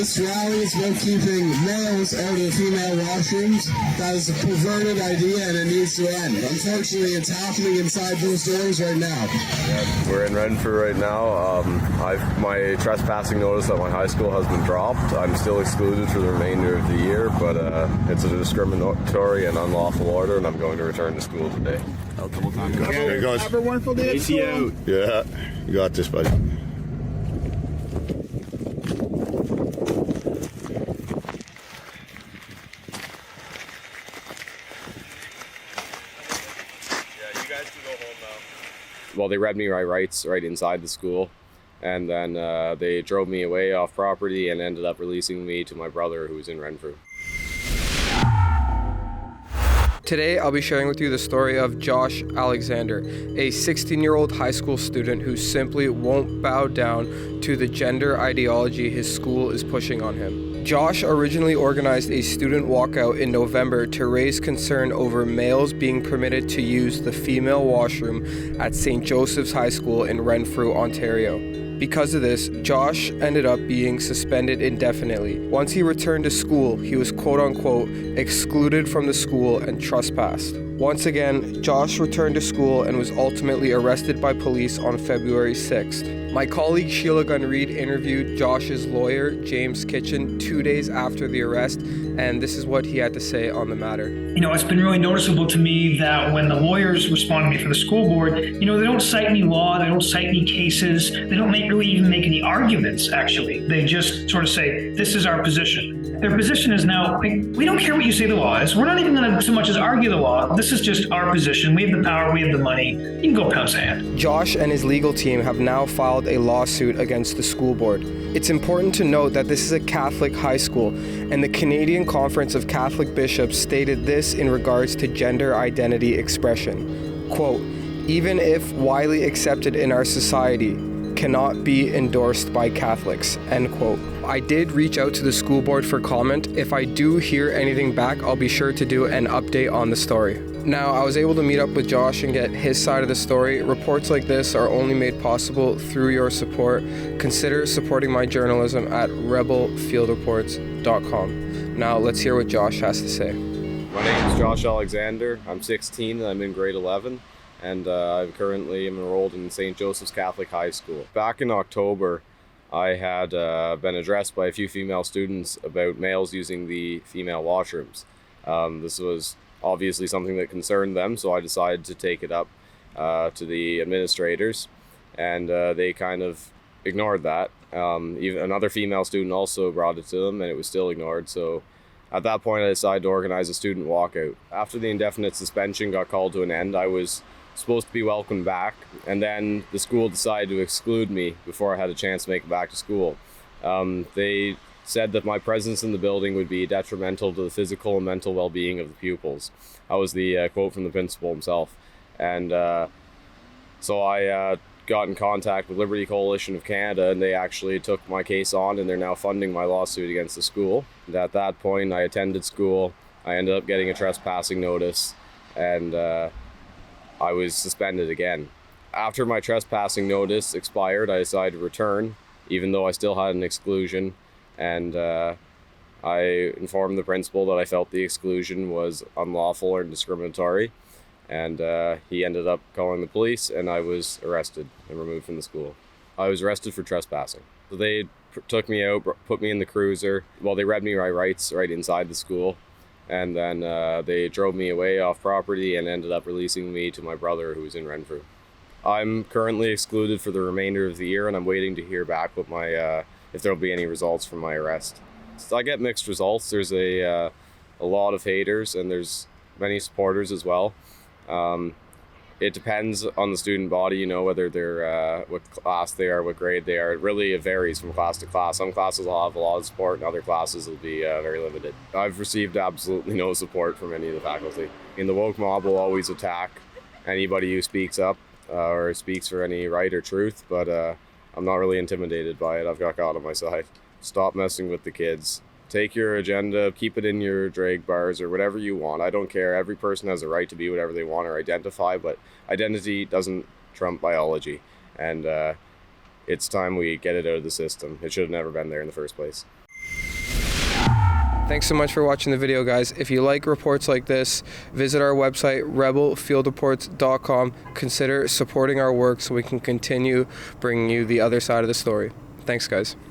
This rally is about keeping males out of the female washrooms. That is a perverted idea and it needs to end. Unfortunately, it's happening inside those doors right now. Yeah, we're in Renfrew right now. My trespassing notice at my high school has been dropped. I'm still excluded for the remainder of the year, but it's a discriminatory and unlawful order, and I'm going to return to school today. Have a wonderful day at school. Yeah, you got this, buddy. Well, they read me my rights right inside the school, and then they drove me away off property and ended up releasing me to my brother who was in Renfrew. Today, I'll be sharing with you the story of Josh Alexander, a 16-year-old high school student who simply won't bow down to the gender ideology his school is pushing on him. Josh originally organized a student walkout in November to raise concern over males being permitted to use the female washroom at St. Joseph's High School in Renfrew, Ontario. Because of this, Josh ended up being suspended indefinitely. Once he returned to school, he was quote-unquote excluded from the school and trespassed. Once again, Josh returned to school and was ultimately arrested by police on February 6th. My colleague Sheila Gunn-Reid interviewed Josh's lawyer, James Kitchen, 2 days after the arrest, and this is what he had to say on the matter. It's been really noticeable to me that when the lawyers respond to me for the school board, they don't cite any law, they don't cite any cases, they don't really even make any arguments, actually. They just sort of say, this is our position. Their position is now, we don't care what you say the law is. We're not even going to so much as argue the law. This is just our position. We have the power. We have the money. You can go pound sand. Josh and his legal team have now filed a lawsuit against the school board. It's important to note that this is a Catholic high school, and the Canadian Conference of Catholic Bishops stated this in regards to gender identity expression. Quote, even if widely accepted in our society, cannot be endorsed by Catholics, end quote. I did reach out to the school board for comment. If I do hear anything back, I'll be sure to do an update on the story. Now, I was able to meet up with Josh and get his side of the story. Reports like this are only made possible through your support. Consider supporting my journalism at rebelfieldreports.com. Now, let's hear what Josh has to say. My name is Josh Alexander. I'm 16 and I'm in grade 11. And I currently am enrolled in St. Joseph's Catholic High School. Back in October, I had been addressed by a few female students about males using the female washrooms. This was obviously something that concerned them, so I decided to take it up to the administrators, and they kind of ignored that. Even another female student also brought it to them, and it was still ignored, so at that point I decided to organize a student walkout. After the indefinite suspension got called to an end, I was supposed to be welcomed back, and then the school decided to exclude me before I had a chance to make it back to school. They said that my presence in the building would be detrimental to the physical and mental well-being of the pupils. That was the quote from the principal himself. And so I got in contact with Liberty Coalition of Canada, and they actually took my case on, and they're now funding my lawsuit against the school. And at that point, I attended school. I ended up getting a trespassing notice, and I was suspended again. After my trespassing notice expired, I decided to return, even though I still had an exclusion, and I informed the principal that I felt the exclusion was unlawful or discriminatory, and he ended up calling the police, and I was arrested and removed from the school. I was arrested for trespassing. So they took me out, put me in the cruiser. Well, they read me my rights right inside the school, and then they drove me away off property and ended up releasing me to my brother who was in Renfrew. I'm currently excluded for the remainder of the year, and I'm waiting to hear back with my if there'll be any results from my arrest. So I get mixed results. There's a lot of haters, and there's many supporters as well. It depends on the student body, whether they're what class they are, what grade they are. It really varies from class to class. Some classes will have a lot of support, and other classes will be very limited. I've received absolutely no support from any of the faculty. And the woke mob will always attack anybody who speaks up or speaks for any right or truth, but I'm not really intimidated by it. I've got God on my side. Stop messing with the kids. Take your agenda, keep it in your drag bars or whatever you want. I don't care. Every person has a right to be whatever they want or identify, but identity doesn't trump biology. And it's time we get it out of the system. It should have never been there in the first place. Thanks so much for watching the video, guys. If you like reports like this, visit our website, rebelfieldreports.com. Consider supporting our work so we can continue bringing you the other side of the story. Thanks, guys.